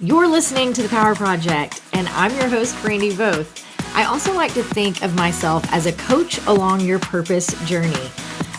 You're listening to The Power Project, and I'm your host, Brandi. I also like to think of myself as a coach along your purpose journey.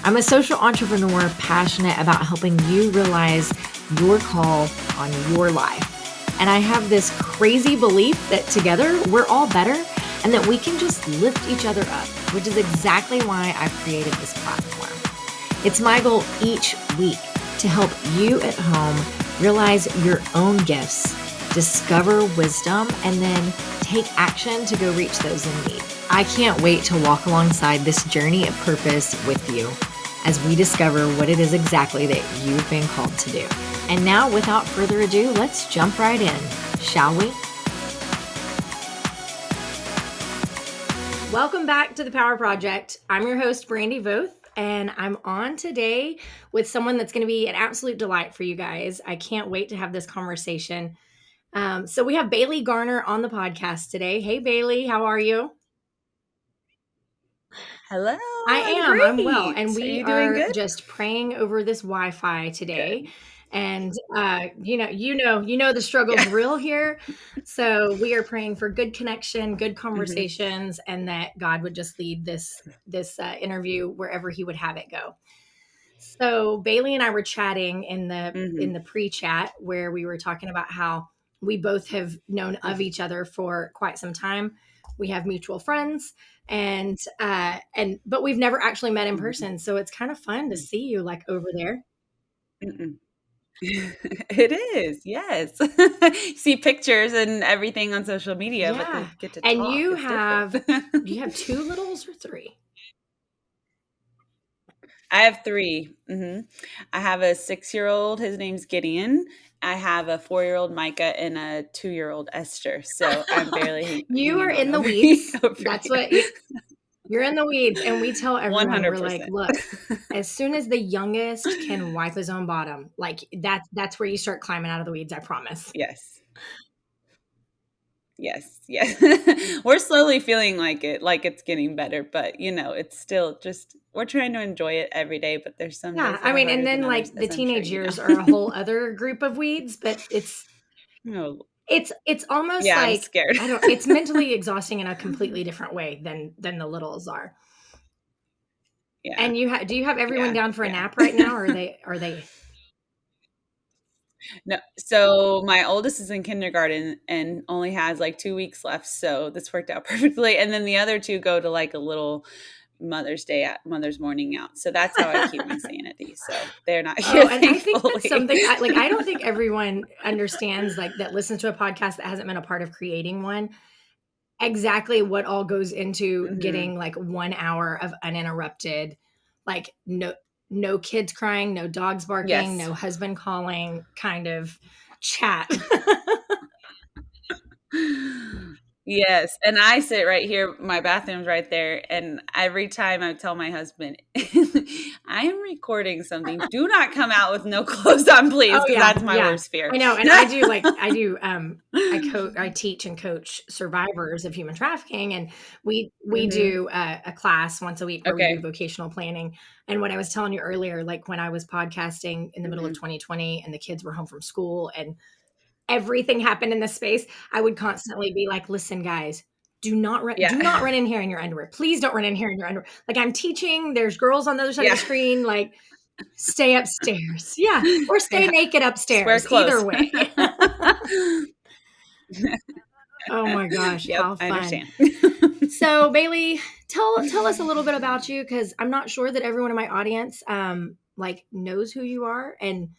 I'm a social entrepreneur passionate about helping you realize your call on your life. And I have this crazy belief that together we're all better and that we can just lift each other up, which is exactly why I've created this platform. It's my goal each week to help you at home realize your own gifts, discover wisdom, and then take action to go reach those in need. I can't wait to walk alongside this journey of purpose with you as we discover what it is exactly that you've been called to do. And now, without further ado, let's jump right in, shall we? Welcome back to The Power Project. I'm your host, Brandi Voth, and I'm on today with someone that's going to be an absolute delight for you guys. I can't wait to have this conversation. So we have Bailey Garner on the podcast today. Hey, Bailey, how are you? Hello. I'm well. And we you doing good? just praying over this Wi-Fi today. Good. And you know the struggle's real here. So we are praying for good connection, good conversations, and that God would just lead this interview wherever He would have it go. So Bailey and I were chatting in the pre-chat where we were talking about how we both have known of each other for quite some time. We have mutual friends, but we've never actually met in person. So it's kind of fun to see you like over there. It is, yes. See pictures and everything on social media, but to get to And talk you is have different. you have two littles or three? I have 3. I have a 6-year-old. His name's Gideon. I have a 4-year-old Micah and a 2-year-old Esther. So I'm barely You are hanging in on the over weeds. over That's here. what you're in the weeds. And we tell everyone, we're like, 100%. look, as soon as the youngest can wipe his own bottom, like that's where you start climbing out of the weeds, I promise. Yes. Yes. We're slowly feeling like it's getting better, but it's still just we're trying to enjoy it every day, but there's some Yeah. days that I are mean, and harder than then others, like the as I'm sure teenage you know. years are a whole other group of weeds, but No. it's almost Yeah, I'm like scared. it's mentally exhausting in a completely different way than the littles are. Yeah. And do you have everyone down for a Yeah. nap right now, or are they? No, so my oldest is in kindergarten and only has like 2 weeks left, so this worked out perfectly. And then the other 2 go to like a little Mother's morning out. So that's how I keep my sanity. So they're not here, And I think that's thankfully. something I don't think everyone understands, like that listens to a podcast that hasn't been a part of creating one, exactly what all goes into getting like 1 hour of uninterrupted, like no kids crying, no dogs barking, Yes. no husband calling kind of chat. Yes, and I sit right here, my bathroom's right there, and every time I tell my husband, "I am recording something, do not come out with no clothes on, please, Oh because yeah, that's my yeah. worst fear." I know, and I teach and coach survivors of human trafficking, and we do a class once a week where we do Okay. vocational planning. And what I was telling you earlier, like when I was podcasting in the middle of 2020 and the kids were home from school and everything happened in the space, I would constantly be like, "Listen, guys, do not Yeah. run in here in your underwear. Please don't run in here in your underwear. Like I'm teaching, there's girls on the other side of Yeah. the screen, like stay upstairs." Yeah, or stay Yeah. naked Just wear upstairs. Either clothes. way. Oh my gosh, Yep, how I fun. understand. So, Bailey, tell us a little bit about you, cuz I'm not sure that everyone in my audience like knows who you are. And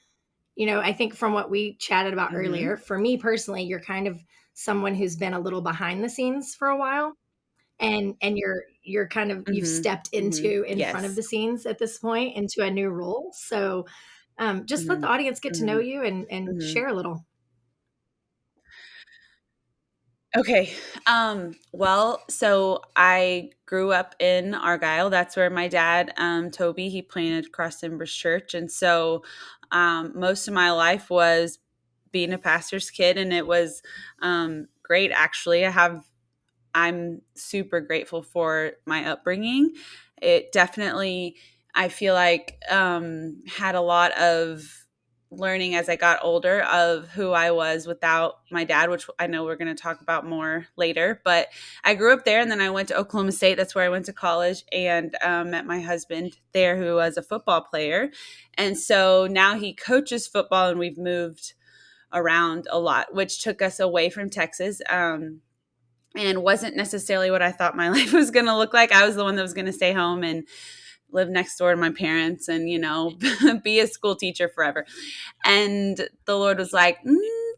I think from what we chatted about earlier, for me personally, you're kind of someone who's been a little behind the scenes for a while, and you're kind of you've stepped into in front of Yes. the scenes at this point into a new role. So just let the Mhm. audience get to know Mhm. you and Mhm. share a little. Okay. Well, so I grew up in Argyle. That's where my dad, Toby, he planted Cross Timbers Church. And so most of my life was being a pastor's kid, and it was great actually. I'm super grateful for my upbringing. It definitely, I feel like, had a lot of learning as I got older of who I was without my dad, which I know we're going to talk about more later. But I grew up there, and then I went to Oklahoma State. That's where I went to college, and met my husband there, who was a football player. And so now he coaches football, and we've moved around a lot, which took us away from Texas. And wasn't necessarily what I thought my life was going to look like. I was the one that was going to stay home and live next door to my parents and, be a school teacher forever. And the Lord was like,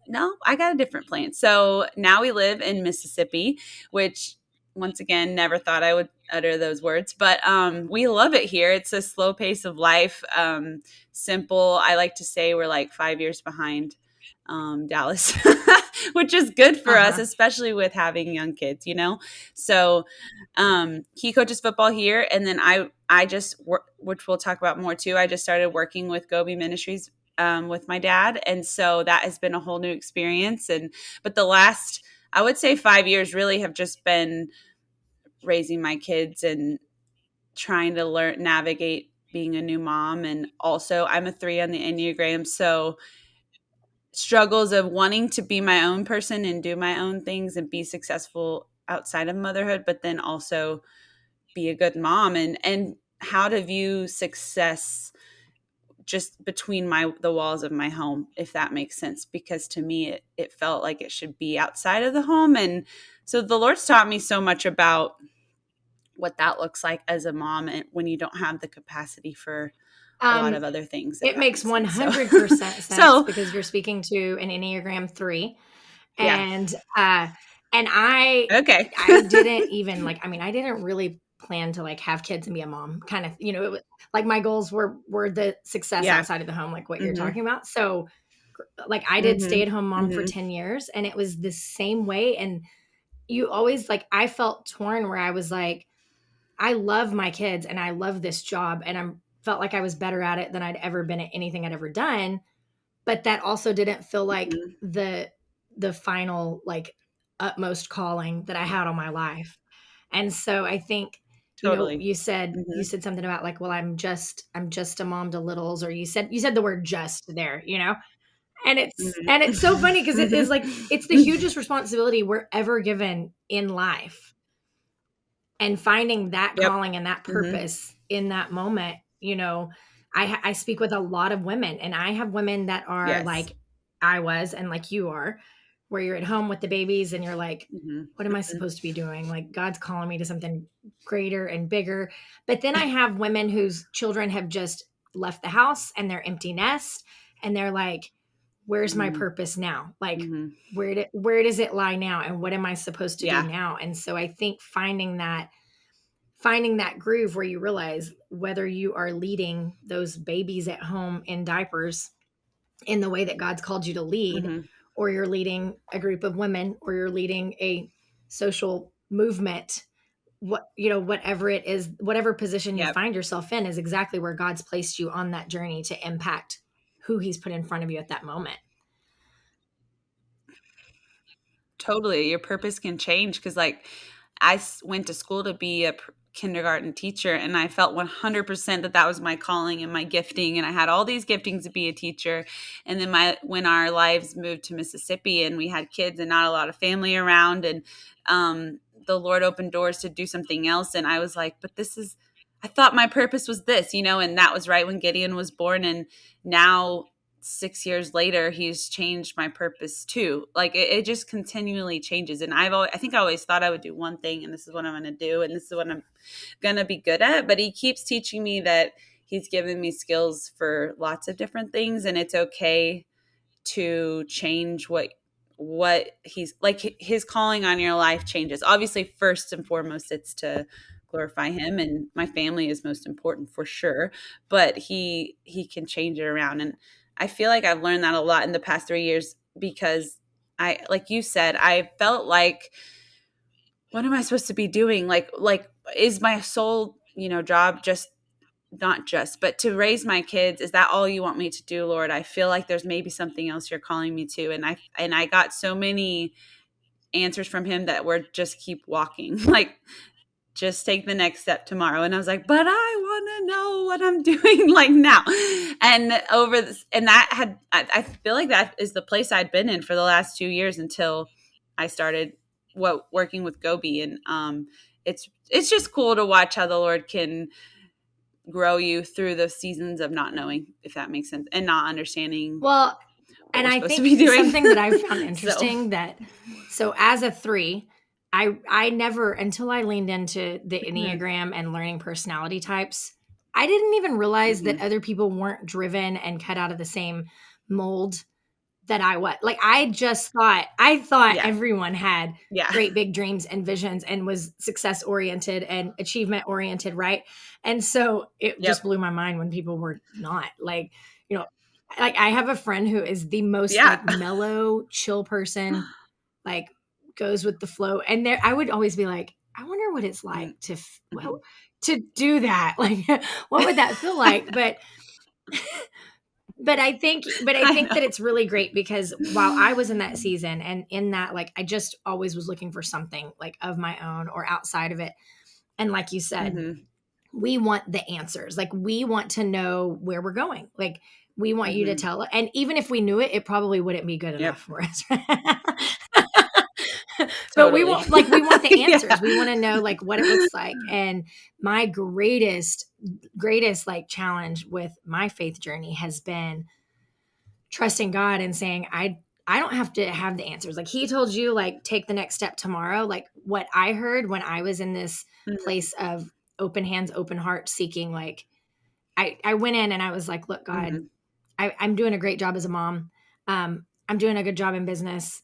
no, I got a different plan. So now we live in Mississippi, which once again, never thought I would utter those words, but we love it here. It's a slow pace of life. Simple. I like to say we're like 5 years behind Dallas, which is good for us, especially with having young kids. So he coaches football here. And then I just work, which we'll talk about more too. I just started working with Goby Ministries with my dad. And so that has been a whole new experience. But the last, I would say 5 years really have just been raising my kids and trying to navigate being a new mom. And also I'm a 3 on the Enneagram. So struggles of wanting to be my own person and do my own things and be successful outside of motherhood, but then also be a good mom, and how to view success just between the walls of my home, if that makes sense, because to me it felt like it should be outside of the home. And so the Lord's taught me so much about what that looks like as a mom, and when you don't have the capacity for a lot of other things. It makes 100% sense because you're speaking to an Enneagram 3. And I didn't even I didn't really plan to have kids and be a mom, kind of, it was like my goals were the success outside of the home, like what you're talking about. So I did stay at home mom for 10 years, and it was the same way. And you always I felt torn where I was like, I love my kids and I love this job, and I felt like I was better at it than I'd ever been at anything I'd ever done. But that also didn't feel like the final, utmost calling that I had on my life. And so I think, Totally. you said something about well, I'm just a mom to littles, or you said the word just there, and it's so funny because it is it's the hugest responsibility we're ever given in life. And finding that calling and that purpose in that moment, I speak with a lot of women, and I have women that are like I was and like you are, where you're at home with the babies and you're like, what am I supposed to be doing? God's calling me to something greater and bigger. But then I have women whose children have just left the house and they're empty nest, and they're like, where's my purpose now? Where does it lie now? And what am I supposed to do now? And so I think finding that groove where you realize whether you are leading those babies at home in diapers in the way that God's called you to lead, or you're leading a group of women, or you're leading a social movement, whatever it is, whatever position you find yourself in is exactly where God's placed you on that journey to impact who he's put in front of you at that moment. Totally. Your purpose can change because I went to school to be a kindergarten teacher, and I felt 100% that was my calling and my gifting. And I had all these giftings to be a teacher. And then when our lives moved to Mississippi and we had kids and not a lot of family around, and the Lord opened doors to do something else. And I was like, but I thought my purpose was this, and that was right when Gideon was born. And now 6 years later, he's changed my purpose too. It just continually changes. And I think I always thought I would do one thing, and this is what I'm going to do, and this is what I'm going to be good at. But he keeps teaching me that he's given me skills for lots of different things, and it's okay to change what he's his calling on your life changes. Obviously, first and foremost, it's to glorify him, and my family is most important for sure, but he can change it around. And I feel like I've learned that a lot in the past 3 years, because like you said, I felt like, what am I supposed to be doing? Is my sole, job but to raise my kids? Is that all you want me to do, Lord? I feel like there's maybe something else you're calling me to. And I got so many answers from him that were just keep walking, just take the next step tomorrow. And I was like, but I want to know what I'm doing like now. And over this, and that had, I feel like that is the place I'd been in for the last 2 years until I started working with Goby. And it's just cool to watch how the Lord can grow you through the seasons of not knowing, if that makes sense, and not understanding Well, what and we're I supposed to think be doing. something that I've found interesting so as a 3, I never, until I leaned into the Enneagram and learning personality types, I didn't even realize that other people weren't driven and cut out of the same mold that I was. Like, I thought Yeah. everyone had Yeah. great big dreams and visions and was success oriented and achievement oriented, right? And so it just blew my mind when people were not. Like, you know, like I have a friend who is the most Yeah. like mellow, chill person, like goes with the flow. And there, I would always be like, I wonder what it's like to do that. Like, what would that feel like? But I think I that know. it's really great because while I was in that season and in that, like, I just always was looking for something like of my own or outside of it. And like you said, we want the answers. Like, we want to know where we're going. Like, we want you to tell it. And even if we knew it, it probably wouldn't be good enough for us. But we Totally. want the answers. Yeah. We want to know like what it looks like. And my greatest like challenge with my faith journey has been trusting God and saying, I don't have to have the answers. Like, he told you, like, take the next step tomorrow. Like, what I heard when I was in this place of open hands, open heart, seeking, like, I went in and I was like, look, God, I'm doing a great job as a mom. I'm doing a good job in business.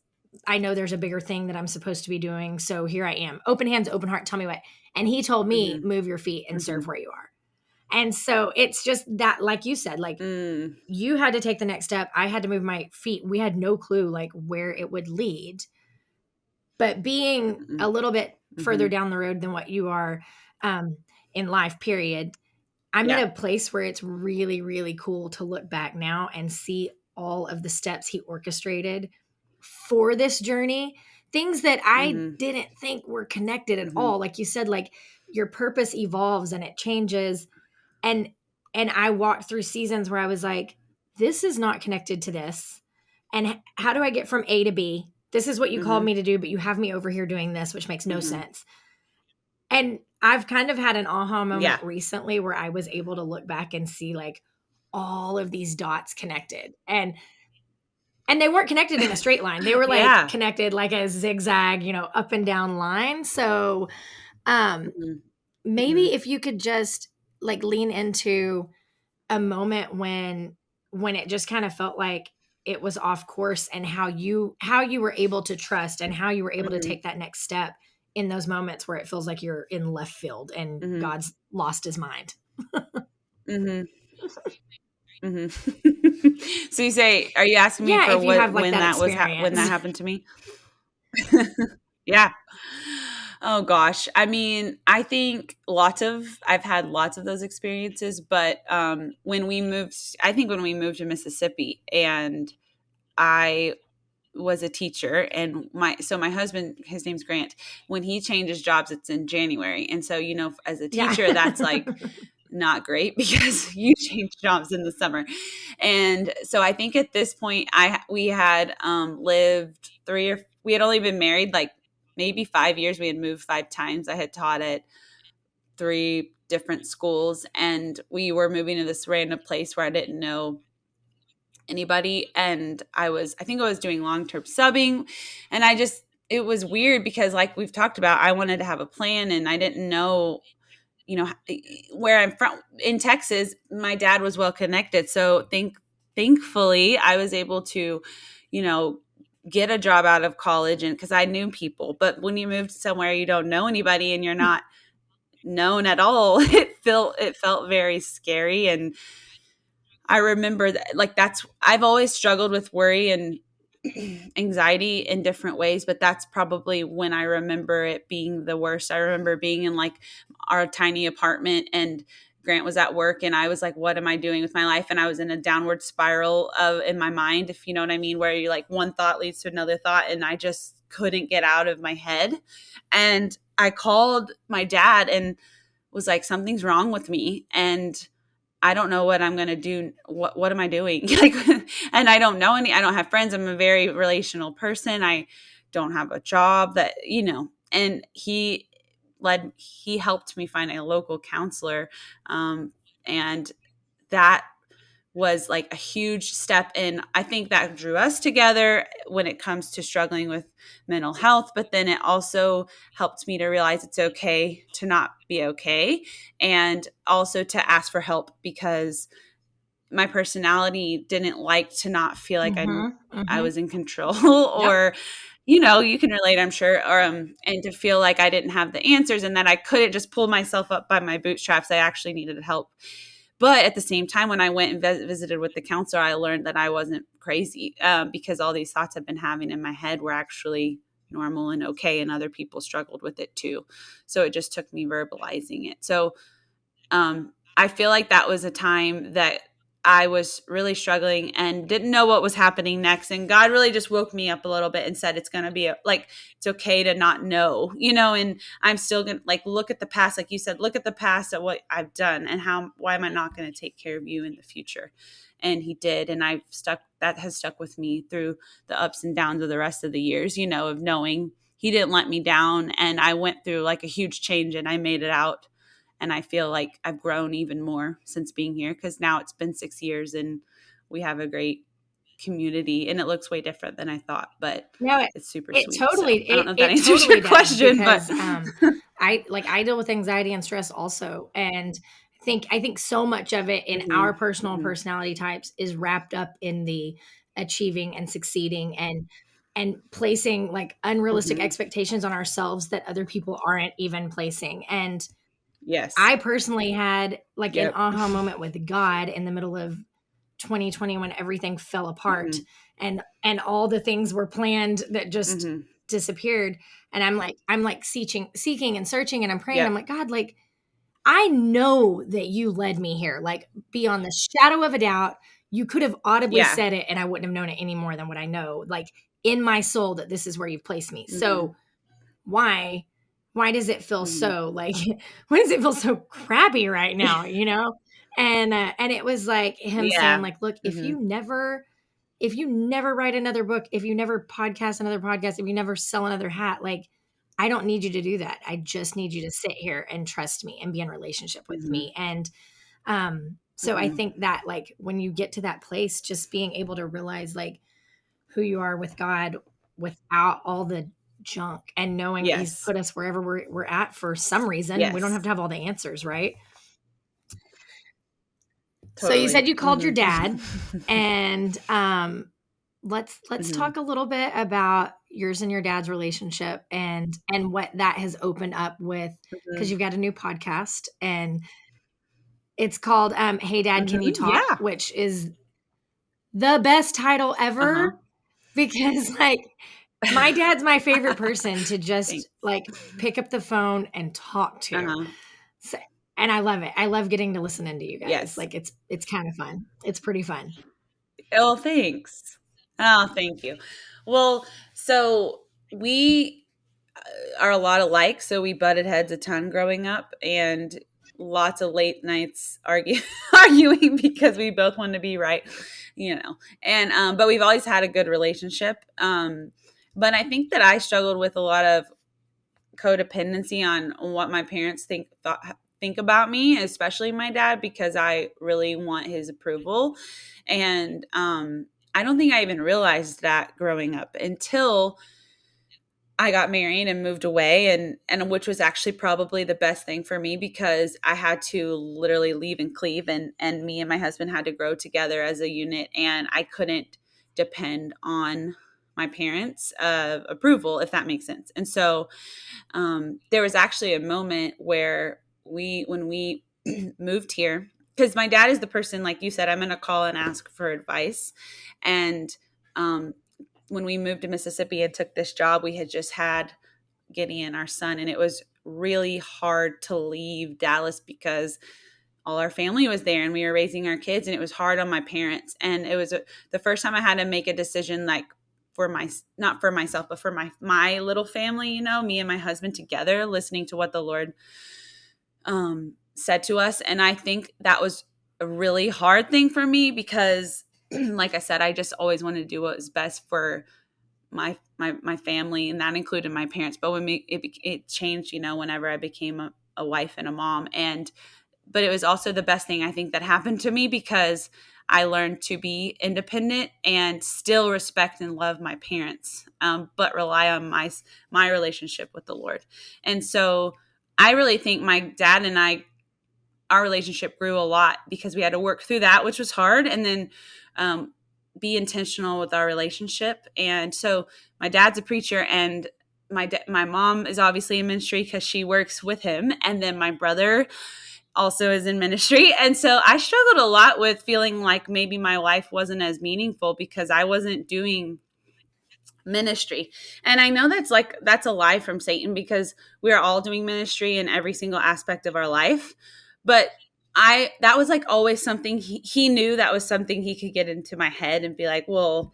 I know there's a bigger thing that I'm supposed to be doing. So here I am. Open hands, open heart. Tell me what. And he told me, move your feet and serve where you are. And so it's just that, like you said, like you had to take the next step. I had to move my feet. We had no clue like where it would lead. But being a little bit further down the road than what you are in life, period, I'm in a place where it's really, really cool to look back now and see all of the steps he orchestrated for this journey. Things that I didn't think were connected at all. Like you said, like your purpose evolves and it changes. And I walked through seasons where I was like, this is not connected to this. And how do I get from A to B? This is what you called me to do, but you have me over here doing this, which makes no sense. And I've kind of had an aha moment recently where I was able to look back and see like all of these dots connected. And they weren't connected in a straight line. They were like connected like a zigzag, up and down line. So maybe if you could just like lean into a moment when it just kind of felt like it was off course, and how you were able to trust and how you were able to take that next step in those moments where it feels like you're in left field and God's lost his mind. So you say, are you asking me for if you have like when that when that experience. happened to me? Yeah. Oh gosh. I mean, I've had lots of those experiences, but when we moved to Mississippi, and I was a teacher, and my husband, his name's Grant, when he changes jobs, it's in January. And so, as a teacher, that's like not great because you change jobs in the summer. And so I think at this point we had we had only been married like maybe 5 years. We had moved 5 times. I had taught at 3 different schools, and we were moving to this random place where I didn't know anybody. And I think I was doing long-term subbing, and it was weird because, like we've talked about, I wanted to have a plan, and I didn't know, where I'm from in Texas. My dad was well connected. So thankfully I was able to, get a job out of college, and because I knew people. But when you move to somewhere you don't know anybody and you're not known at all, it felt very scary. And I remember that, like, I've always struggled with worry and anxiety in different ways, but that's probably when I remember it being the worst. I remember being in like our tiny apartment, and Grant was at work, and I was like, what am I doing with my life? And I was in a downward spiral in my mind, if you know what I mean, where you like one thought leads to another thought, and I just couldn't get out of my head. And I called my dad, and was like, something's wrong with me. And I don't know what I'm going to do. What am I doing? Like, and I don't know I don't have friends. I'm a very relational person. I don't have a job that, and he helped me find a local counselor. And that was like a huge step in. I think that drew us together when it comes to struggling with mental health, but then it also helped me to realize it's okay to not be okay, and also to ask for help, because my personality didn't like to not feel like I was in control Yep. or you can relate, I'm sure, or and to feel like I didn't have the answers and that I couldn't just pull myself up by my bootstraps. I actually needed help. But at the same time, when I went and visited with the counselor, I learned that I wasn't crazy, because all these thoughts I've been having in my head were actually normal and okay, and other people struggled with it too. So it just took me verbalizing it. So I feel like that was a time that I was really struggling and didn't know what was happening next. And God really just woke me up a little bit and said, it's going to be it's okay to not know, and I'm still going to look at the past. Like you said, look at the past at what I've done and why am I not going to take care of you in the future? And he did. And that has stuck with me through the ups and downs of the rest of the years, of knowing he didn't let me down. And I went through like a huge change and I made it out. And I feel like I've grown even more since being here, because now it's been 6 years and we have a great community and it looks way different than I thought, but No, it's super it sweet. So totally I don't know if that it answers totally your does, question, but because I deal with anxiety and stress also, and I think so much of it in our personal mhm. personality types is wrapped up in the achieving and succeeding and placing like unrealistic Mhm. expectations on ourselves that other people aren't even placing. And Yes. I personally had like an Yep. aha moment with God in the middle of 2020 when everything fell apart Mhm. and all the things were planned that just Mhm. disappeared. And I'm like seeking and searching, and I'm praying. I'm Yep. like, God, like, I know that you led me here, like beyond the shadow of a doubt. You could have audibly Yeah. said it and I wouldn't have known it any more than what I know, like in my soul, that this is where you've placed me. Mhm. So why why does it feel Mhm. so like why does it feel so crappy right now? And it was like him saying Yeah. like, look, if Mhm. you never write another book, if you never podcast another podcast, if you never sell another hat, like, I don't need you to do that. I just need you to sit here and trust me and be in relationship with Mhm. me. And so I Mhm. think that like when you get to that place, just being able to realize like who you are with God without all the junk, and knowing that he's Yes. put us wherever we're at for some reason. We don't have Yes. to have all the answers, right? So you said Totally. you called your Mhm. dad, and let's Mhm. talk a little bit about yours and your dad's relationship and what that has opened up with, because Mhm. you've got a new podcast and it's called Hey Dad, Can You Mhm. Talk, Yeah. which is the best title Uh-huh. ever, because like my dad's my favorite person to just Thanks. like pick up the phone and talk to. Uh-huh. So, and I love it. I love getting to listen into you guys. Yes. Like it's kind of fun. It's pretty fun. Oh, thanks. Oh, thank you. Well, so we are a lot alike, so we butted heads a ton growing up, and lots of late nights arguing because we both want to be right, And but we've always had a good relationship. But I think that I struggled with a lot of codependency on what my parents think about me, especially my dad, because I really want his approval. And I don't think I even realized that growing up until I got married and moved away, and which was actually probably the best thing for me, because I had to literally leave and cleave, and me and my husband had to grow together as a unit, and I couldn't depend on my parents' approval, if that makes sense. And so there was actually a moment where when we moved here, because my dad is the person, like you said, I'm going to call and ask for advice. And um, when we moved to Mississippi and took this job, we had just had Gideon, our son, and it was really hard to leave Dallas because all our family was there and we were raising our kids, and it was hard on my parents. And it was the first time I had to make a decision, like, for not for myself, but for my little family, me and my husband together, listening to what the Lord said to us. And I think that was a really hard thing for me because, like I said, I just always wanted to do what was best for my family, and that included my parents. But when it changed, whenever I became a wife and a mom, but it was also the best thing I think that happened to me because I learned to be independent and still respect and love my parents, but rely on my relationship with the Lord. And so I really think my dad and our relationship grew a lot because we had to work through that, which was hard, and then be intentional with our relationship. And so my dad's a preacher, and my mom is obviously in ministry because she works with him, and then my brother also is in ministry. And so I struggled a lot with feeling like maybe my life wasn't as meaningful because I wasn't doing ministry. And I know that's a lie from Satan because we're all doing ministry in every single aspect of our life. But that was like always something he knew that was something he could get into my head and be like, well,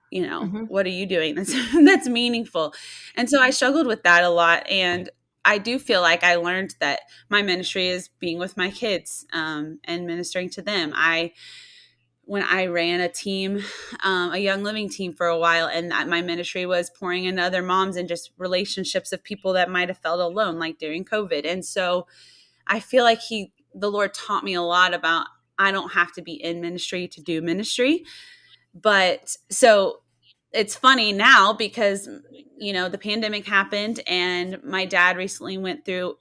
what are you doing that's meaningful? And so I struggled with that a lot. And I do feel like I learned that my ministry is being with my kids, and ministering to them. When I ran a team, a young living team for a while, and my ministry was pouring into other moms and just relationships of people that might have felt alone, like during COVID. And so I feel like the Lord taught me a lot about, I don't have to be in ministry to do ministry. But so it's funny now because, the pandemic happened and my dad recently went through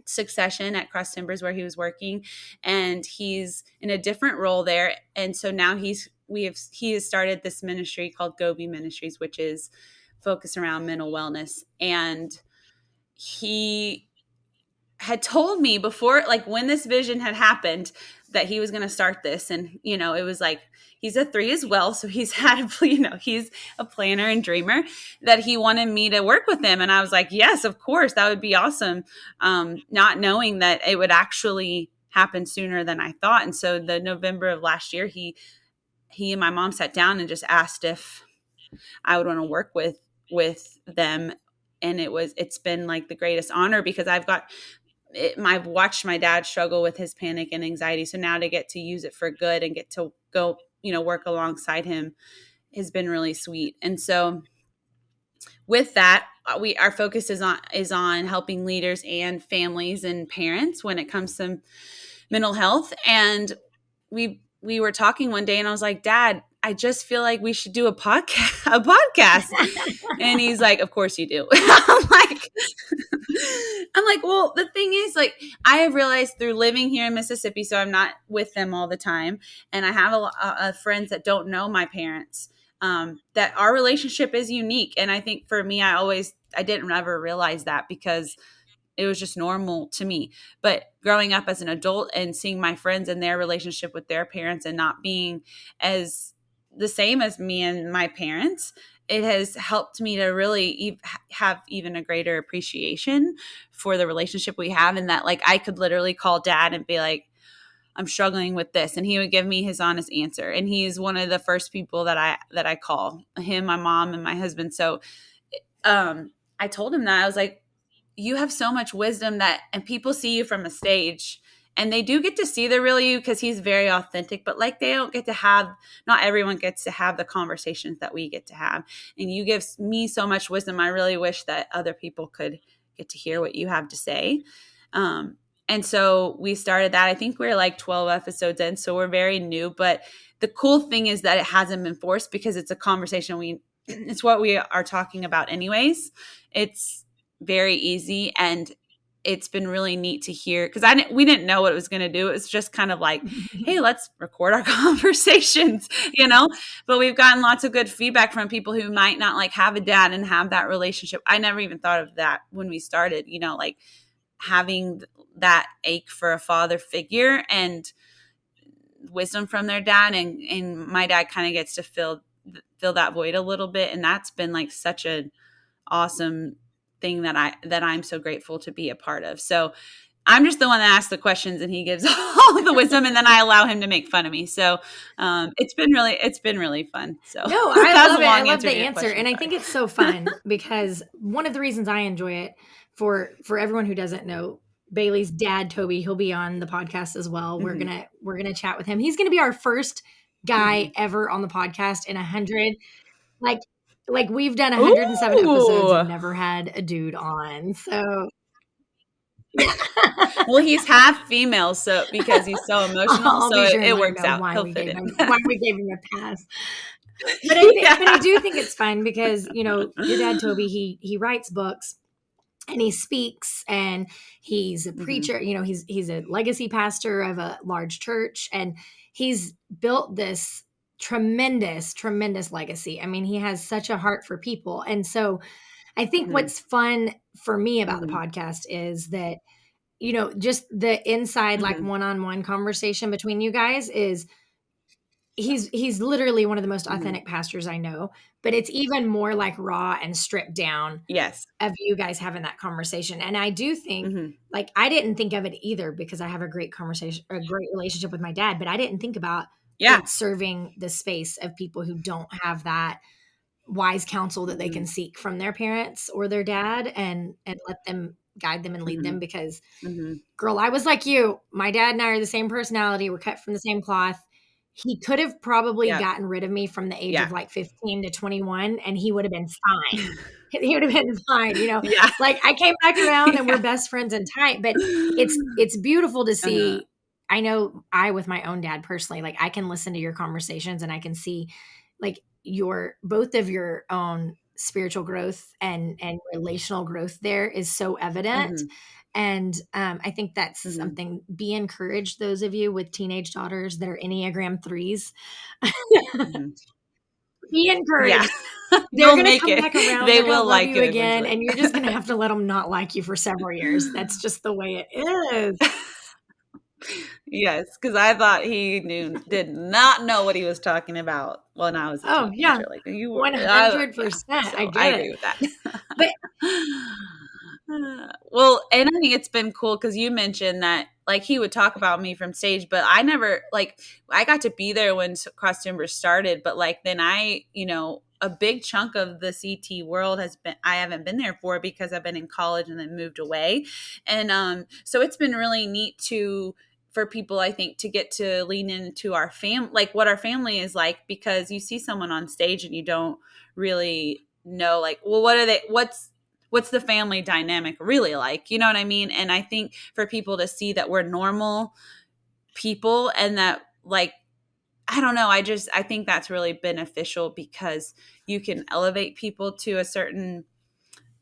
succession at Cross Timbers where he was working, and he's in a different role there. And so now he has started this ministry called Goby Ministries, which is focused around mental wellness. And he had told me before, like when this vision had happened, that he was going to start this. And, it was like, he's a 3 as well. So he's he's a planner and dreamer, that he wanted me to work with him. And I was like, yes, of course, that would be awesome. Not knowing that it would actually happen sooner than I thought. And so the November of last year, he and my mom sat down and just asked if I would want to work with them. And it's been like the greatest honor because I've watched my dad struggle with his panic and anxiety. So now to get to use it for good and get to go, work alongside him has been really sweet. And so with that, our focus is on helping leaders and families and parents when it comes to mental health. And we were talking one day and I was like, Dad, I just feel like we should do a podcast. And he's like, of course you do. I'm like, well, the thing is, like, I have realized through living here in Mississippi, so I'm not with them all the time, and I have a lot of friends that don't know my parents, that our relationship is unique. And I think for me, I didn't ever realize that because it was just normal to me. But growing up as an adult and seeing my friends and their relationship with their parents and not being as the same as me and my parents, it has helped me to really have even a greater appreciation for the relationship we have. And that, like, I could literally call Dad and be like, I'm struggling with this. And he would give me his honest answer. And he is one of the first people that I call, him, my mom, and my husband. So I told him that I was like, you have so much wisdom and people see you from a stage and they do get to see the real you because he's very authentic, but like not everyone gets to have the conversations that we get to have. And you give me so much wisdom. I really wish that other people could get to hear what you have to say. And so we started that. I think we're like 12 episodes in, so we're very new, but the cool thing is that it hasn't been forced because it's a conversation it's what we are talking about anyways. It's very easy, and it's been really neat to hear because we didn't know what it was going to do. It was just kind of like, hey, let's record our conversations, but we've gotten lots of good feedback from people who might not like have a dad and have that relationship. I never even thought of that when we started, like having that ache for a father figure and wisdom from their dad, and my dad kind of gets to fill that void a little bit. And that's been like such an awesome thing that I'm so grateful to be a part of. So I'm just the one that asks the questions and he gives all the wisdom, and then I allow him to make fun of me. So it's been really fun. So no, I love it. I love the answer. And I think it's so fun because one of the reasons I enjoy it, for everyone who doesn't know, Bailey's dad, Toby, he'll be on the podcast as well. Mhm. We're gonna chat with him. He's gonna be our first guy Mhm. ever on the podcast in 100. Like we've done 107 episodes and Ooh! never had a dude on. So yeah. Well, he's half female, so because he's so emotional, I'll so be sure and it let him works know out. why He'll we fit gave in. him a pass. But I Yeah. do think it's fun because, you know, your dad Toby, he writes books and he speaks and he's a Mhm. preacher, you know, he's a legacy pastor of a large church and he's built this tremendous legacy. I mean, he has such a heart for people. And so I think Mhm. what's fun for me about the Mhm. podcast is that, you know, just the inside like Mhm. one-on-one conversation between you guys is he's literally one of the most Mhm. authentic pastors I know, but it's even more like raw and stripped down Yes. of you guys having that conversation. And I do think, Mhm. like, I didn't think of it either because I have a great conversation, a great relationship with my dad, but I didn't think about Yeah. it serving the space of people who don't have that wise counsel that they can Mhm. seek from their parents or their dad and let them guide them and lead them Mhm. because Mhm. girl, I was like you. My dad and I are the same personality. We're cut from the same cloth. He could have probably Yep. gotten rid of me from the age Yeah. of like 15 to 21 and he would have been fine. He would have been fine, you know. Yeah. Like I came back around and we're Yeah. best friends and tight, but it's beautiful to Uh-huh. see. I know I with my own dad personally, like I can listen to your conversations and I can see like your both of your own spiritual growth and relational growth there is so evident. Mhm. And I think that's Mhm. something, be encouraged, those of you with teenage daughters that are Enneagram threes. Mhm. Be Yeah. encouraged. They're They'll going to make come it. back around. They They're going to will love like you it again. eventually. And you're just going to have to let them not like you for several years. That's just the way it is. Yes, because I thought he did not know what he was talking about when I was a Oh, yeah. teenager. Like you were, yeah. 100%. I So I get agree it. with that. But Well, and I think it's been cool because you mentioned that like he would talk about me from stage, but I never like I got to be there when Cross Timbers started, but like then a big chunk of the CT world has been I haven't been there for because I've been in college and then moved away. And so it's been really neat to for people I think to get to lean into our like what our family is like because you see someone on stage and you don't really know like well what are they what's the family dynamic really like, you know what I mean? And I think for people to see that we're normal people and that like I don't know, I think that's really beneficial because you can elevate people to a certain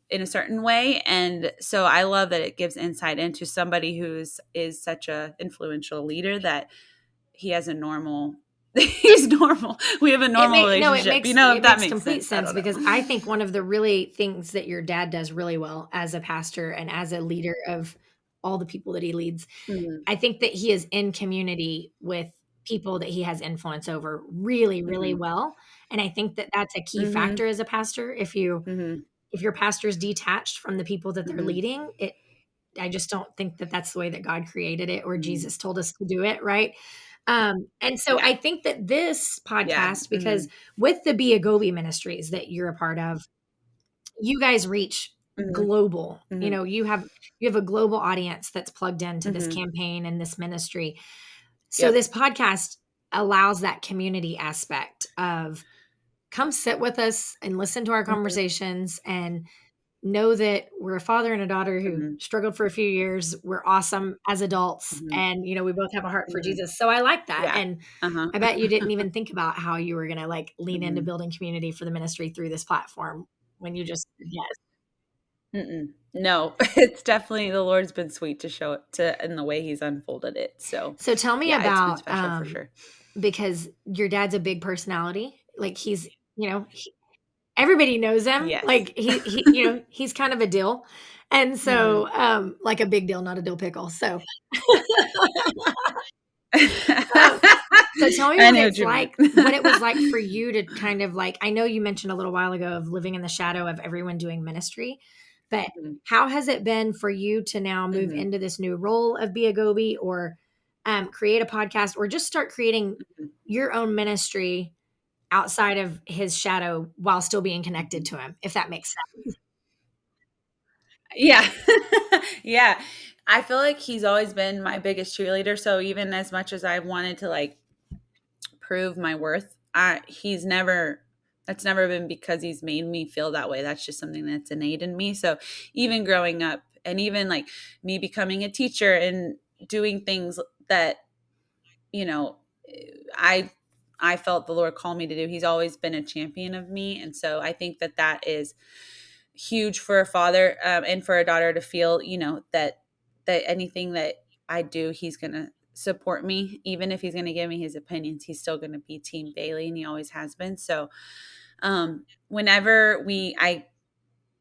in a certain way. And so I love that it gives insight into somebody who's is such a influential leader that he has a normal he's normal. We have a normal relationship. You know, if it that makes makes complete sense. I sense don't because know. I think one of the really things that your dad does really well as a pastor and as a leader of all the people that he leads, Mhm. I think that he is in community with people that he has influence over really, really Mhm. well. And I think that that's a key Mhm. factor as a pastor. Mhm. If your pastor's detached from the people that they're Mhm. leading, I just don't think that that's the way that God created it or Mhm. Jesus told us to do it, right? And so Yeah. I think that this Yeah. podcast, because Mhm. with the Be a Goby Ministries that you're a part of, you guys reach Mhm. global. You Mhm. know, you have a global audience that's plugged into this Mhm. campaign and this ministry. So Yep. this podcast allows that community aspect of come sit with us and listen to our Mhm. conversations and know that we're a father and a daughter who Mhm. struggled for a few years. We're awesome as adults Mhm. and you know, we both have a heart for Mhm. Jesus. So I like that. Yeah. And Uh-huh. I bet you didn't even think about how you were going to like lean into Mhm. building community for the ministry through this platform when you just said yes. Mm-mm. No, it's definitely the Lord's been sweet to show it to in the way He's unfolded it. So, So tell me yeah, it's been about special for sure. because your dad's a big personality. Like he's, you know, everybody knows him. Yes. Like you know, he's kind of a deal. And Mhm. so like a big deal, not a dill pickle. So um, so tell me I know what you meant. what it was like for you to kind of like, I know you mentioned a little while ago of living in the shadow of everyone doing ministry, but Mhm. how has it been for you to now move Mhm. into this new role of Be a Goby or create a podcast or just start creating Mhm. your own ministry outside of his shadow while still being connected Mhm. to him, if that makes sense? Yeah. Yeah. I feel like he's always been my biggest cheerleader. So even as much as I wanted to like prove my worth, he's never, that's never been because he's made me feel that way. That's just something that's innate in me. So even growing up and even like me becoming a teacher and doing things that, you know, I I felt the Lord called me to do. He's always been a champion of me, and so I think that that is huge for a father, and for a daughter to feel, that anything that I do, he's gonna support me, even if he's gonna give me his opinions. He's still gonna be Team Bailey, and he always has been. So, whenever I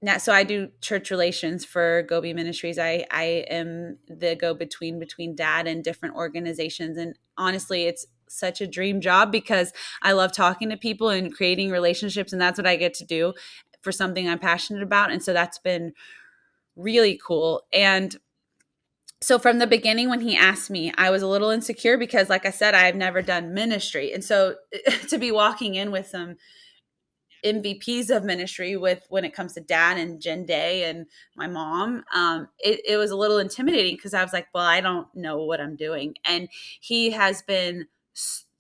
now, so I do church relations for Goby Ministries. I am the go between dad and different organizations, and honestly, it's such a dream job because I love talking to people and creating relationships, and that's what I get to do for something I'm passionate about, and so that's been really cool. And so from the beginning, when he asked me, I was a little insecure because, like I said, I've never done ministry, and so to be walking in with some MVPs of ministry with when it comes to dad and Jen Day and my mom, it was a little intimidating because I was like, well, I don't know what I'm doing. And he has been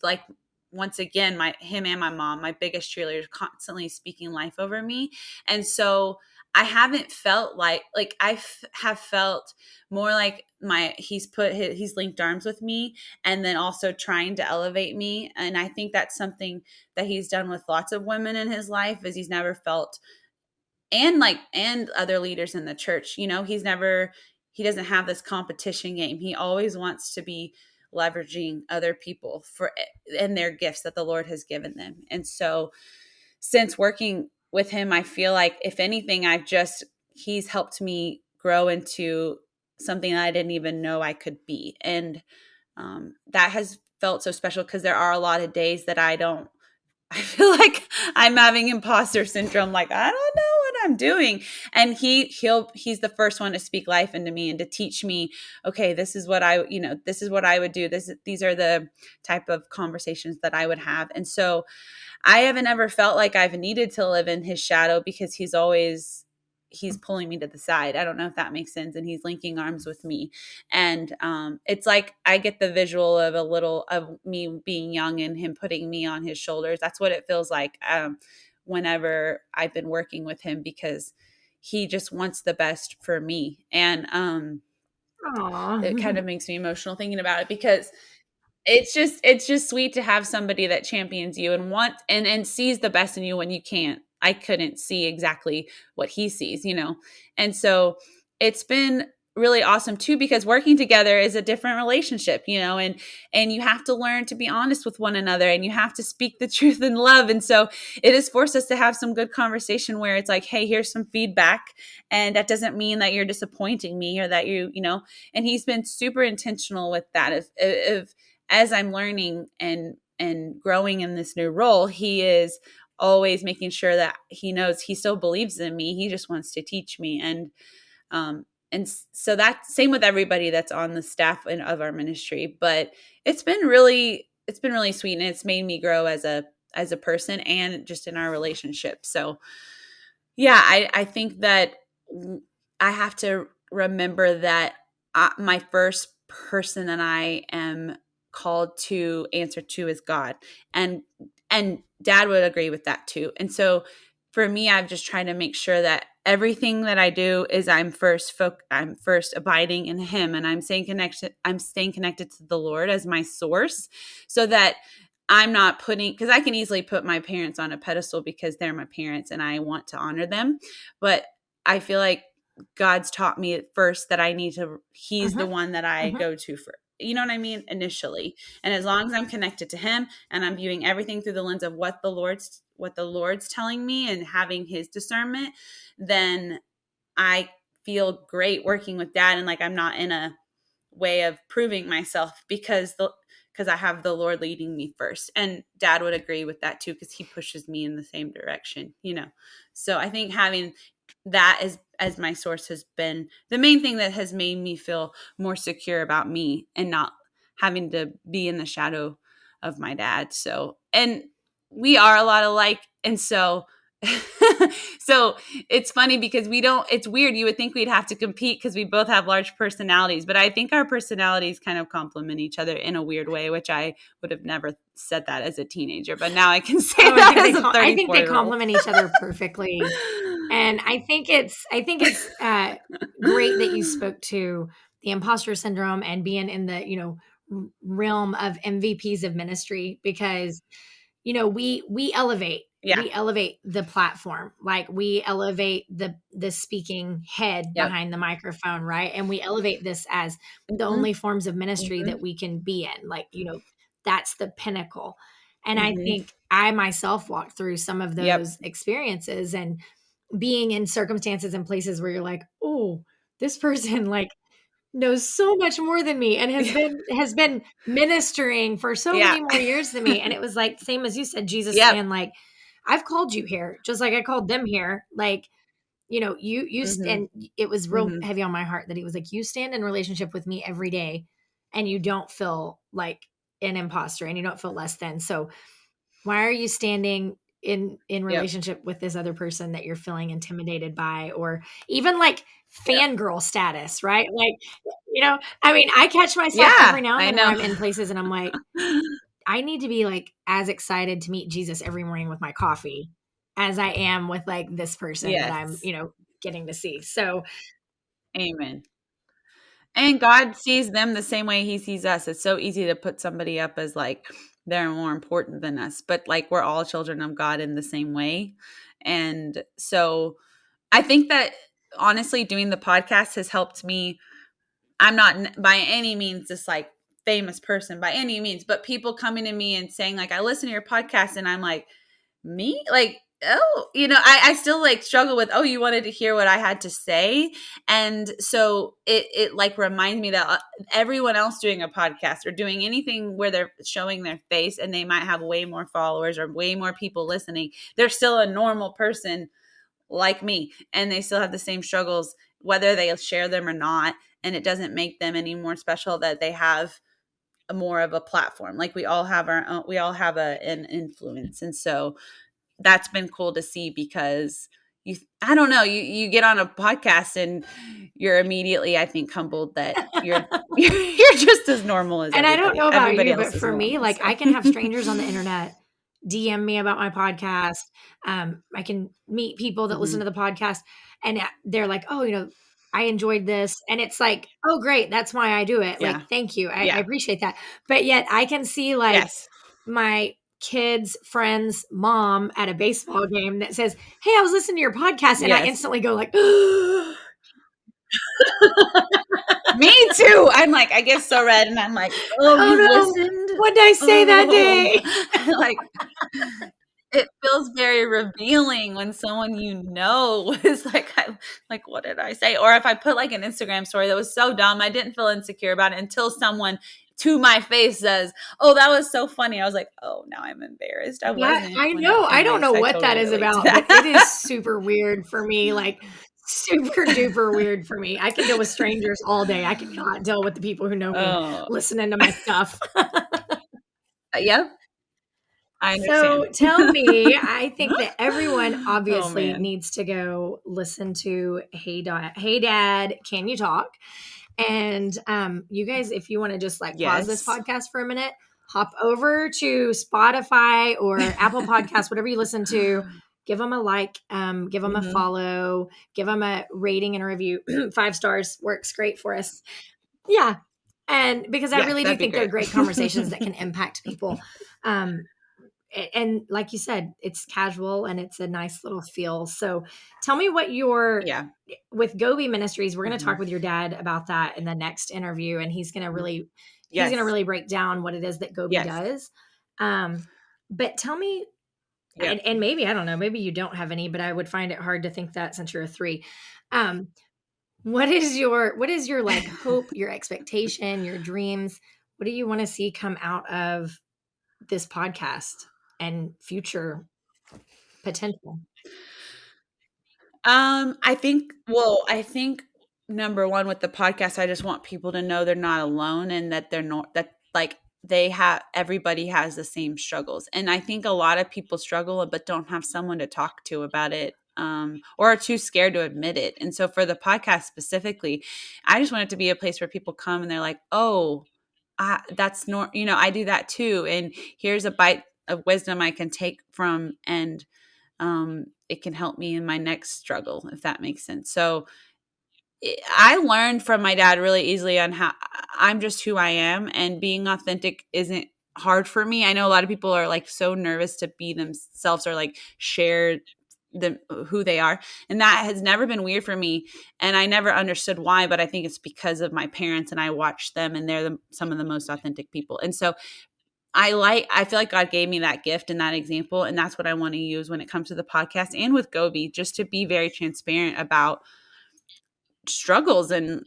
like, once again, him and my mom, my biggest cheerleaders, constantly speaking life over me. And so I haven't felt like have felt more like he's linked arms with me, and then also trying to elevate me. And I think that's something that he's done with lots of women in his life, is he's never felt, and other leaders in the church, he doesn't have this competition game. He always wants to be leveraging other people for and their gifts that the Lord has given them. And so since working with him, I feel like if anything, he's helped me grow into something that I didn't even know I could be. And that has felt so special because there are a lot of days that I feel like I'm having imposter syndrome. Like, I don't know what I'm doing. And he's the first one to speak life into me and to teach me, okay, this is what this is what I would do. These are the type of conversations that I would have. And so I haven't ever felt like I've needed to live in his shadow because he's pulling me to the side. I don't know if that makes sense. And he's linking arms with me. And it's like I get the visual of a little of me being young and him putting me on his shoulders. That's what it feels like whenever I've been working with him, because he just wants the best for me. And it kind Aw. of makes me emotional thinking about it because it's just sweet to have somebody that champions you and and sees the best in you when you can't. I couldn't see exactly what he sees. And so it's been really awesome too, because working together is a different relationship, and you have to learn to be honest with one another, and you have to speak the truth in love. And so it has forced us to have some good conversation where it's like, hey, here's some feedback, and that doesn't mean that you're disappointing me or that and he's been super intentional with that. If as I'm learning and growing in this new role, he is always making sure that he knows he still believes in me. He just wants to teach me. So that same with everybody that's on the staff of our ministry. But it's been really sweet, and it's made me grow as a person and just in our relationship. So yeah, I think that I have to remember that my first person that I am called to answer to is God, and Dad would agree with that too. And so for me, I've just tried to make sure that everything that I do is I'm first abiding in Him, and I'm staying connected. I'm staying connected to the Lord as my source, so that I'm not because I can easily put my parents on a pedestal because they're my parents and I want to honor them. But I feel like God's taught me at first that He's the Mhm, one that I mhm. go to for, you know what I mean? Initially. And as long as I'm connected to Him and I'm viewing everything through the lens of what the Lord's telling me and having His discernment, then I feel great working with Dad. And like, I'm not in a way of proving myself because I have the Lord leading me first. And Dad would agree with that too, because he pushes me in the same direction. So I think having that as my source has been the main thing that has made me feel more secure about me and not having to be in the shadow of my dad. So, and we are a lot alike. And so So it's funny because it's weird. You would think we'd have to compete because we both have large personalities, but I think our personalities kind of complement each other in a weird way, which I would have never said that as a teenager, but now I can say that as a 34-year-old. I think they complement each other perfectly. And I think it's great that you spoke to the imposter syndrome and being in the, realm of MVPs of ministry, because we elevate Yeah. we elevate the platform, like we elevate the speaking head Yep. behind the microphone, right? And we elevate this as the Mhm. only forms of ministry Mhm. that we can be in, like that's the pinnacle. And I Mhm. think I myself walked through some of Yep. those experiences, and being in circumstances and places where you're like, oh, this person like knows so much more than me and has been ministering for so Yeah. many more years than me. And it was like, same as you said, Jesus Yep. saying, like, I've called you here, just like I called them here. Like, Mhm. and it was real Mhm. heavy on my heart that he was like, you stand in relationship with me every day and you don't feel like an imposter and you don't feel less than. So why are you standing in Yep. relationship with this other person that you're feeling intimidated by, or even like Yep. fangirl status, right? Like, I mean, I catch myself Yeah, every now and I then where know. I'm in places and I'm like, I need to be like as excited to meet Jesus every morning with my coffee as I am with like this person that I'm, Yes. getting to see. So, Amen. And God sees them the same way he sees us. It's so easy to put somebody up as like they're more important than us, but like we're all children of God in the same way. And so I think that honestly doing the podcast has helped me. I'm not by any means this like famous person by any means, but people coming to me and saying like, I listen to your podcast, and I'm like, me? Like, oh, I still like struggle with, oh, you wanted to hear what I had to say. And so it like reminds me that everyone else doing a podcast or doing anything where they're showing their face and they might have way more followers or way more people listening, they're still a normal person like me, and they still have the same struggles, whether they share them or not. And it doesn't make them any more special that they have more of a platform. Like we all have our own, we all have an influence. And so that's been cool to see, because I don't know, you get on a podcast and you're immediately, I think, humbled that you're you're just as normal as and I don't everybody. know about Everybody you, else but is for me, normal. like, So I can have strangers on the internet DM me about my podcast. I can meet people that listen Mhm. to the podcast, and they're like, "Oh, I enjoyed this," and it's like, "Oh, great, that's why I do it." Yeah. Like, thank you, I Yeah. appreciate that. But yet, I can see like Yes. my kid's friend's mom at a baseball game that says, "Hey, I was listening to your podcast," and I Yes. instantly go like, Me too. I'm like, I get so red, and I'm like, oh, "Oh you've no, listened? what did I say that Oh, day?" like it feels very revealing when someone is like, like, what did I say? Or if I put like an Instagram story that was so dumb, I didn't feel insecure about it until someone to my face says, "Oh, that was so funny." I was like, "Oh, now I'm embarrassed. I That wasn't I when that." know. I don't know Anyways, I what that totally is relate to about, but it is that. super weird for me, like, super duper weird for me. I can deal with strangers all day. I cannot deal with the people who know me Oh, listening to my stuff. yep, I So, understand. tell me, I think that everyone Oh obviously man, needs to go listen to Hey Dad, Can You Talk? And, you guys, if you wanna just, like, pause this yes. podcast for a minute, hop over to Spotify or Apple Podcasts, whatever you listen to, give them a like, give them a Mhm. follow, give them a rating and a review. 5 stars works great for us. Yeah, and because I Yeah, really do that'd be think they're great. great conversations that can impact people. Um, and like you said, it's casual and it's a nice little feel. So tell me what your Yeah. with Goby Ministries, we're going to talk Mhm. with your dad about that in the next interview, and he's going to Yes. really break down what it is that Goby Yes. does. But tell me, Yep. and maybe I don't know, maybe you don't have any, but I would find it hard to think that since you're a 3. Um, what is your like hope, your expectation, your dreams? What do you want to see come out of this podcast and future potential? I think number one with the podcast, I just want people to know they're not alone, and that they're not that like everybody has the same struggles. And I think a lot of people struggle but don't have someone to talk to about it, or are too scared to admit it. And so for the podcast specifically, I just want it to be a place where people come and they're like, oh, that's I do that too, and here's a bite of wisdom I can take from, and it can help me in my next struggle, if that makes sense. So I learned from my dad really easily on how I'm just who I am, and being authentic isn't hard for me. I know a lot of people are like so nervous to be themselves or like share who they are, and that has never been weird for me, and I never understood why, but I think it's because of my parents, and I watched them, and they're some of the most authentic people. And so I feel like God gave me that gift and that example, and that's what I want to use when it comes to the podcast and with Goby, just to be very transparent about struggles and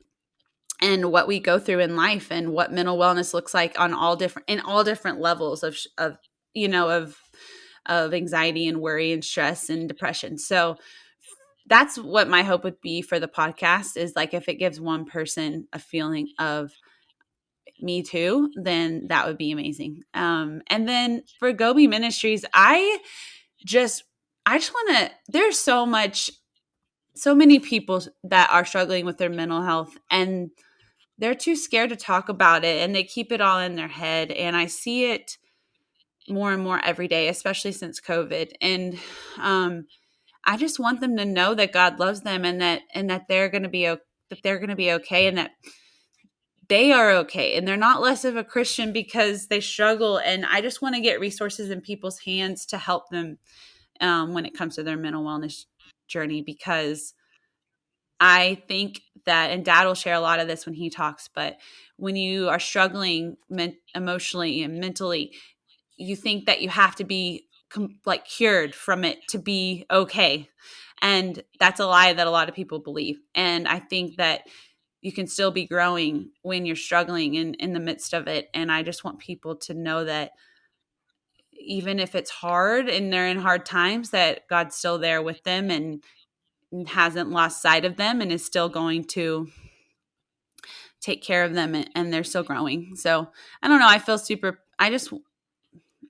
what we go through in life, and what mental wellness looks like on all different levels of of anxiety and worry and stress and depression. So that's what my hope would be for the podcast, is like, if it gives one person a feeling of me too, then that would be amazing. And then for Goby Ministries, just I just want to, there's so many people that are struggling with their mental health, and they're too scared to talk about it, and they keep it all in their head. And I see it more and more every day, especially since COVID. And I just want them to know that God loves them, and that they're going to be okay, and that they are okay, and they're not less of a Christian because they struggle. And I just want to get resources in people's hands to help them when it comes to their mental wellness journey, because I think that, and Dad will share a lot of this when he talks, but when you are struggling emotionally and mentally, you think that you have to be like cured from it to be okay. And that's a lie that a lot of people believe. And I think that you can still be growing when you're struggling in the midst of it. And I just want people to know that even if it's hard and they're in hard times, that God's still there with them, and hasn't lost sight of them, and is still going to take care of them, and they're still growing. So I don't know. I just,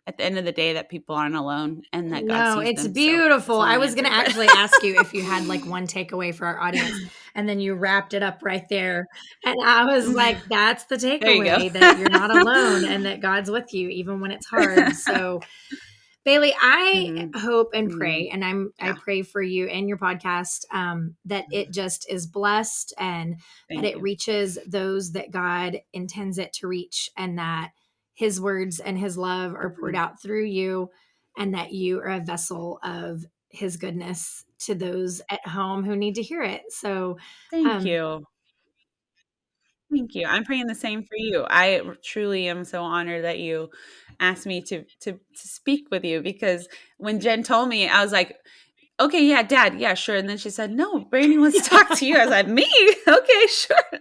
at the end of the day, that people aren't alone, and that God No, sees it's them. So beautiful. that's a long I was going answer, to but actually ask you if you had like one takeaway for our audience, and then you wrapped it up right there. And I was like, that's the there you go. takeaway, that you're not alone and that God's with you even when it's hard. So Bailey, I Mhm. hope and Mhm. pray, and I Yeah. pray for you and your podcast, that it just is blessed, and that Thank it you. reaches those that God intends it to reach, and that His words and His love are poured Mhm. out through you, and that you are a vessel of His goodness to those at home who need to hear it. So, Thank um, you. Thank you. I'm praying the same for you. I truly am so honored that you asked me to speak with you, because when Jen told me, I was like, okay, yeah, Dad, yeah, sure. And then she said, no, Brandi wants to talk to you. I was like, me? Okay, sure.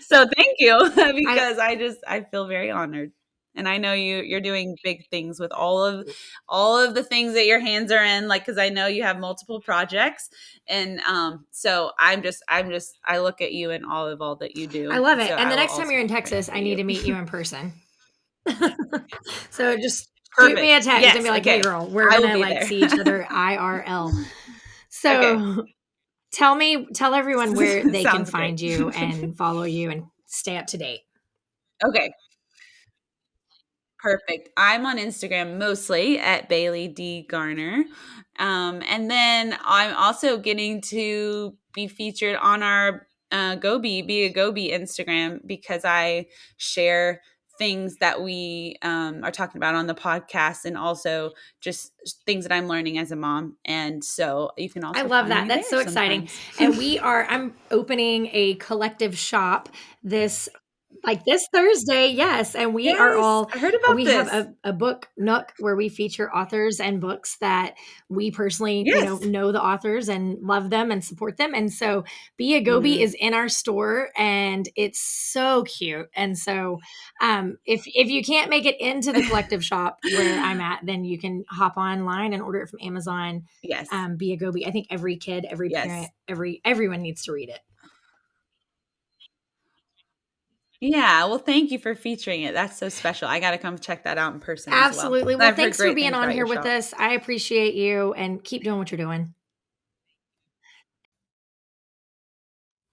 So thank you, I because I feel very honored. And I know you're doing big things with all of the things that your hands are in, like, because I know you have multiple projects. And so I look at you and all that you I do. love it. So And I the will next time also you're in be praying Texas, for I need you. to meet you in person. So just shoot me Perfect. a text and Yes. be like, "Hey, Okay. girl, we're I will gonna be like there. see each other IRL." Okay. So tell everyone where they can Sounds great. find you and follow you and stay up to date. Okay. Perfect. I'm on Instagram mostly at Bailey D Garner. And then I'm also getting to be featured on our Be a Goby Instagram, because I share things that we are talking about on the podcast, and also just things that I'm learning as a mom. And so you can I also love find that. me That's there so exciting. sometimes. And I'm opening a collective shop this like this Thursday. Yes. And Yes, I heard about we have this. a book nook where we feature authors and books that we personally, Yes. know the authors and love them and support them. And so Be a Goby Mhm. is in our store, and it's so cute. And so if you can't make it into the collective shop where I'm at, then you can hop online and order it from Amazon. Yes. Be a Goby. I think every kid, every parent, Yes. everyone needs to read it. Yeah, well, thank you for featuring it. That's so special. I gotta come check that out in person as well. Absolutely. Well, I've heard thanks for great being things on about here your with shop. us. I appreciate you and keep doing what you're doing.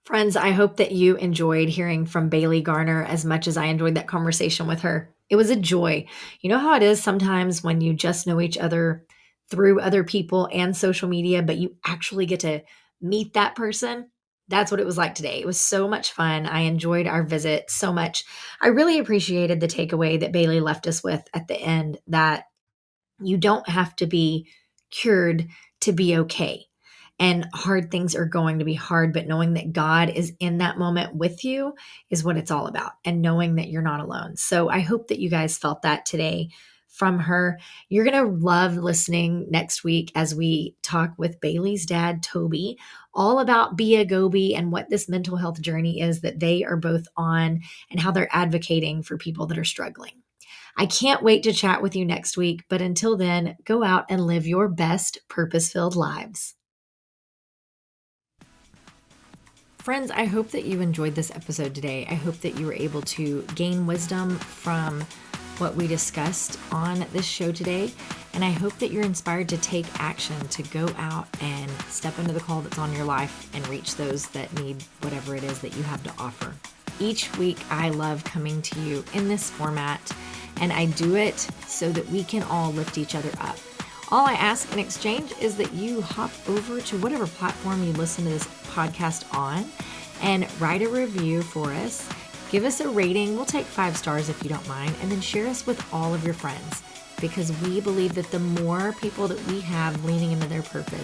Friends, I hope that you enjoyed hearing from Bailey Garner as much as I enjoyed that conversation with her. It was a joy. You know how it is sometimes when you just know each other through other people and social media, but you actually get to meet that person? That's what it was like today. It was so much fun. I enjoyed our visit so much. I really appreciated the takeaway that Bailey left us with at the end, that you don't have to be cured to be okay. And hard things are going to be hard, but knowing that God is in that moment with you is what it's all about, and knowing that you're not alone. So I hope that you guys felt that today from her. You're going to love listening next week as we talk with Bailey's dad, Toby, all about Be a Goby and what this mental health journey is that they are both on and how they're advocating for people that are struggling. I can't wait to chat with you next week, but until then, go out and live your best purpose filled lives. Friends, I hope that you enjoyed this episode today. I hope that you were able to gain wisdom from what we discussed on this show today. And I hope that you're inspired to take action, to go out and step into the call that's on your life and reach those that need whatever it is that you have to offer. Each week, I love coming to you in this format, and I do it so that we can all lift each other up. All I ask in exchange is that you hop over to whatever platform you listen to this podcast on and write a review for us. Give us a rating. We'll take 5 stars if you don't mind, and then share us with all of your friends, because we believe that the more people that we have leaning into their purpose,